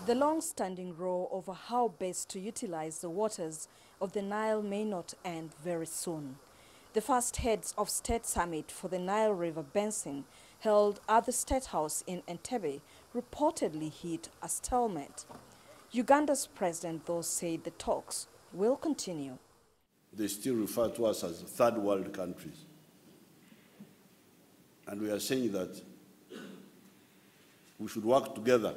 The long-standing row over how best to utilize the waters of the Nile may not end very soon. The first heads of state summit for the Nile River Basin, held at the State House in Entebbe, reportedly hit a stalemate. Uganda's president, though, said the talks will continue. They still refer to us as third world countries. And we are saying that we should work together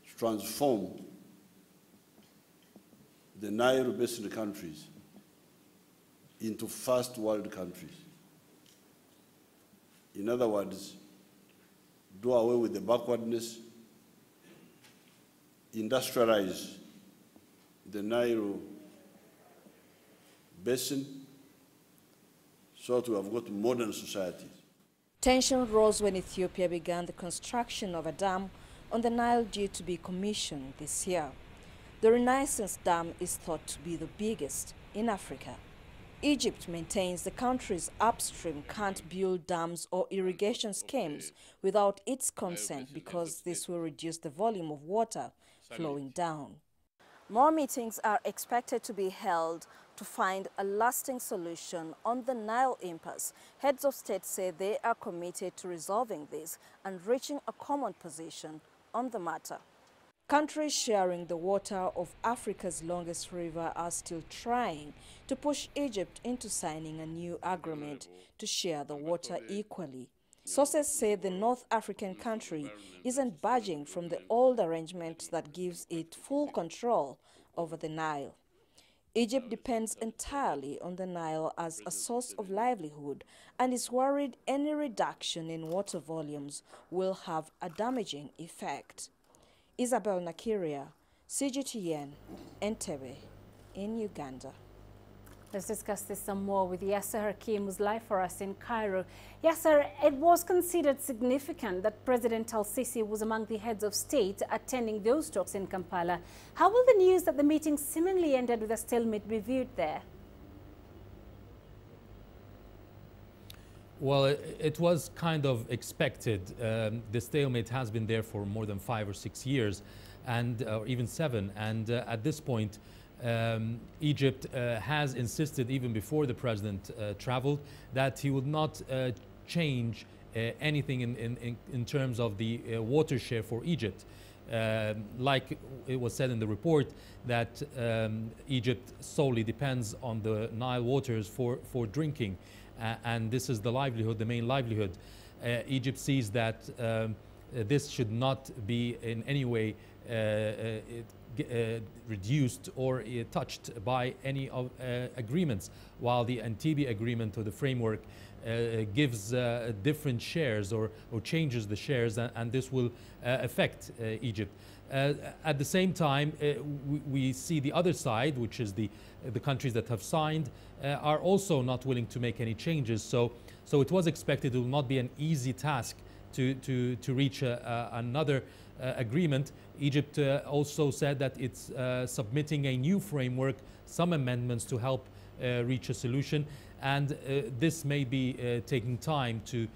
to transform the Nile Basin countries into first world countries. In other words, do away with the backwardness, industrialize the Nile Basin so that we have got modern societies. Tension rose when Ethiopia began the construction of a dam on the Nile due to be commissioned this year. The Rennaissance dam is thought to be the biggest in Africa. Egypt maintains the country's upstream can't build dams or irrigation schemes without its consent because this will reduce the volume of water flowing down. More meetings are expected to be held to find a lasting solution on the Nile impasse. Heads of state say they are committed to resolving this and reaching a common position on the matter. Countries sharing the water of Africa's longest river are still trying to push Egypt into signing a new agreement to share the water equally. Sources say the North African country isn't budging from the old arrangement that gives it full control over the Nile. Egypt depends entirely on the Nile as a source of livelihood and is worried any reduction in water volumes will have a damaging effect. Isabel Nakirya, CGTN, Entebbe, in Uganda. Let's discuss this some more with Yasser Hakim, who's live for us in Cairo. Yasser, it was considered significant that President al-Sisi was among the heads of state attending those talks in Kampala. How will the news that the meeting seemingly ended with a stalemate be viewed there? Well, it was kind of expected. The stalemate has been there for more than 5 or 6 years, and or even 7. And at this point, Egypt has insisted, even before the president traveled, that he would not change anything in terms of the water share for Egypt. Like it was said in the report, that Egypt solely depends on the Nile waters for drinking. And this is the livelihood, the main livelihood. Egypt sees that this should not be in any way reduced or touched by any of agreements, while the Entebbe agreement or the framework gives different shares or changes the shares, and this will affect Egypt. At the same time, we see the other side, which is the countries that have signed, are also not willing to make any changes. So it was expected it will not be an easy task to reach another agreement. Egypt also said that it's submitting a new framework, some amendments to help reach a solution, and this may be taking time to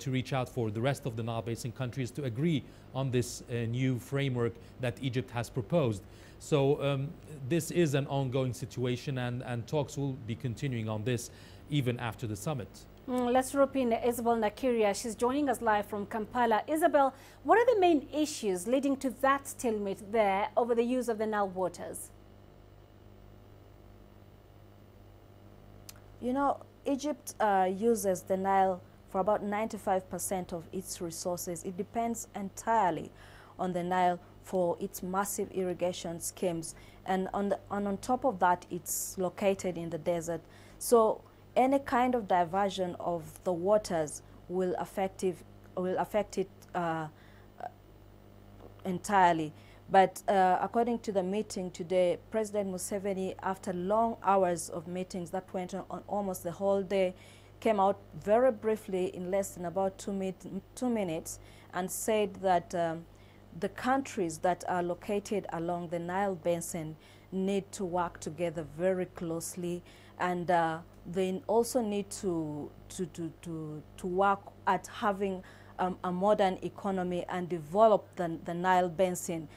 reach out for the rest of the Nile Basin countries to agree on this new framework that Egypt has proposed. So this is an ongoing situation, and talks will be continuing on this even after the summit. Let's rope in Isabel Nakirya. She's joining us live from Kampala. Isabel, what are the main issues leading to that stalemate there over the use of the Nile waters? You know, Egypt uses the Nile for about 95% of its resources. It depends entirely on the Nile for its massive irrigation schemes. And on top of that, it's located in the desert. So any kind of diversion of the waters will affect it entirely. But according to the meeting today, President Museveni, after long hours of meetings that went on almost the whole day, came out very briefly in less than about 2 minutes and said that the countries that are located along the Nile Basin need to work together very closely, and they also need to work at having a modern economy and develop the Nile Basin.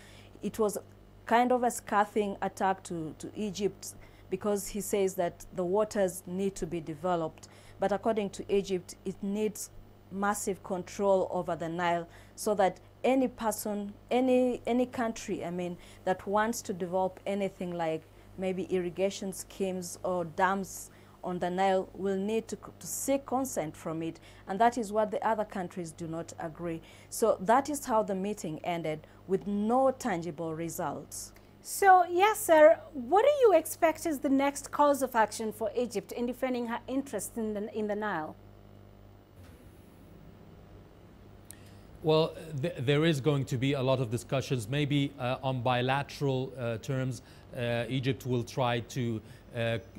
It was kind of a scathing attack to Egypt, because he says that the waters need to be developed. But according to Egypt, it needs massive control over the Nile, so that any person, any country, I mean, that wants to develop anything like maybe irrigation schemes or dams on the Nile will need to seek consent from it. And that is what the other countries do not agree. So that is how the meeting ended, with no tangible results. So, yes, sir, what do you expect is the next course of action for Egypt in defending her interests in the Nile? Well, there is going to be a lot of discussions, maybe on bilateral terms. Egypt will try to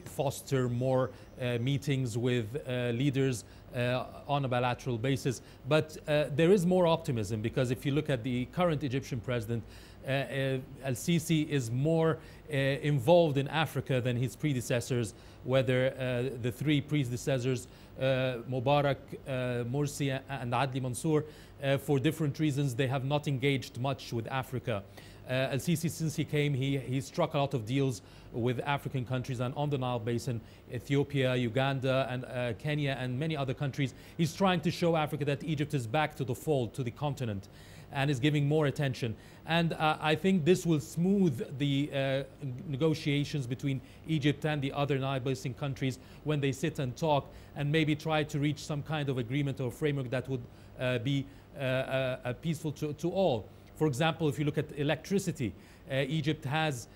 foster more meetings with leaders on a bilateral basis. But there is more optimism, because if you look at the current Egyptian president, Al-Sisi is more involved in Africa than his predecessors, whether the three predecessors, Mubarak, Morsi and Adli Mansour, for different reasons, they have not engaged much with Africa. Al-Sisi, since he came, he struck a lot of deals with African countries and on the Nile Basin, Ethiopia, Uganda, and Kenya, and many other countries. He's trying to show Africa that Egypt is back to the fold, to the continent, and is giving more attention. And I think this will smooth the negotiations between Egypt and the other Nile Basin countries when they sit and talk and maybe try to reach some kind of agreement or framework that would be peaceful to all. For example, if you look at electricity, Egypt has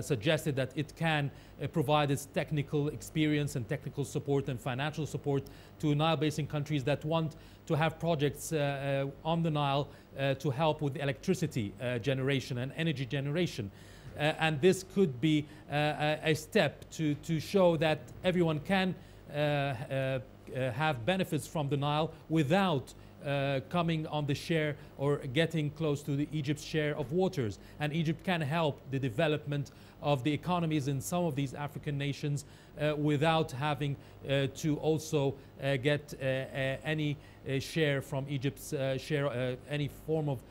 suggested that it can provide its technical experience and technical support and financial support to Nile Basin countries that want to have projects on the Nile to help with electricity generation and energy generation. And this could be a step to show that everyone can have benefits from the Nile without coming on the share or getting close to Egypt's share of waters. And Egypt can help the development of the economies in some of these African nations without having to also get any share from Egypt's share, any form of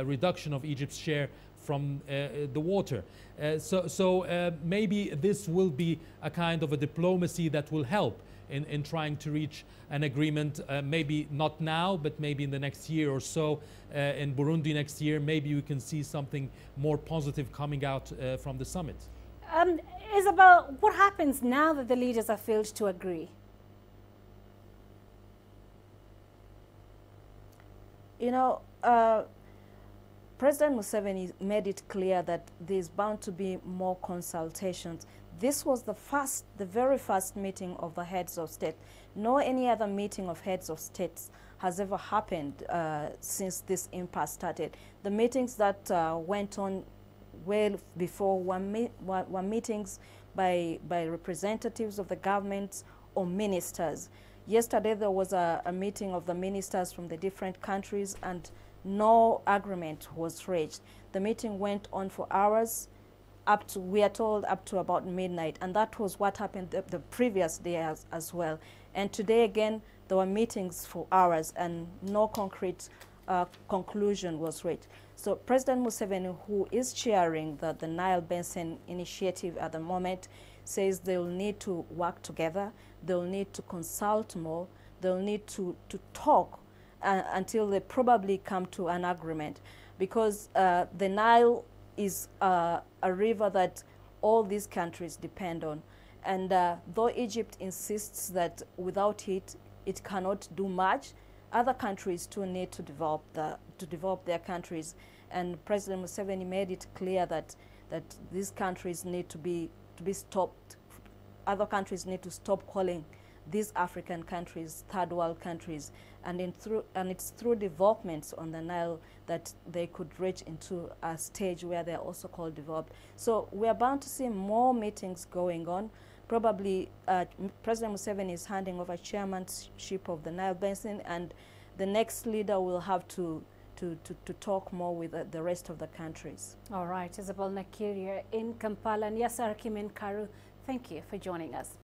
reduction of Egypt's share from the water. So maybe this will be a kind of a diplomacy that will help in trying to reach an agreement, maybe not now, but maybe in the next year or so. In Burundi next year, maybe we can see something more positive coming out from the summit. Isabel, what happens now that the leaders have failed to agree? You know, President Museveni made it clear that there's bound to be more consultations. This was the very first meeting of the heads of state. No any other meeting of heads of states has ever happened since this impasse started. The meetings that went on well before were meetings by representatives of the governments or ministers. Yesterday there was a meeting of the ministers from the different countries and no agreement was reached. The meeting went on for hours, up to, we are told, up to about midnight, and that was what happened the previous day as well. And today again, there were meetings for hours and no concrete conclusion was reached. So President Museveni, who is chairing the Nile Basin initiative at the moment, says they'll need to work together, they'll need to consult more, they'll need to talk until they probably come to an agreement, because the Nile is a river that all these countries depend on. And though Egypt insists that without it, it cannot do much, other countries too need to develop their countries. And President Museveni made it clear that these countries need to be stopped. Other countries need to stop calling these African countries third world countries, and it's through developments on the Nile that they could reach into a stage where they're also called developed. So we're bound to see more meetings going on. Probably President Museveni is handing over chairmanship of the Nile Basin, and the next leader will have to talk more with the rest of the countries. All right, Isabel Nakirya in Kampala and Yasser Hakim in Cairo, thank you for joining us.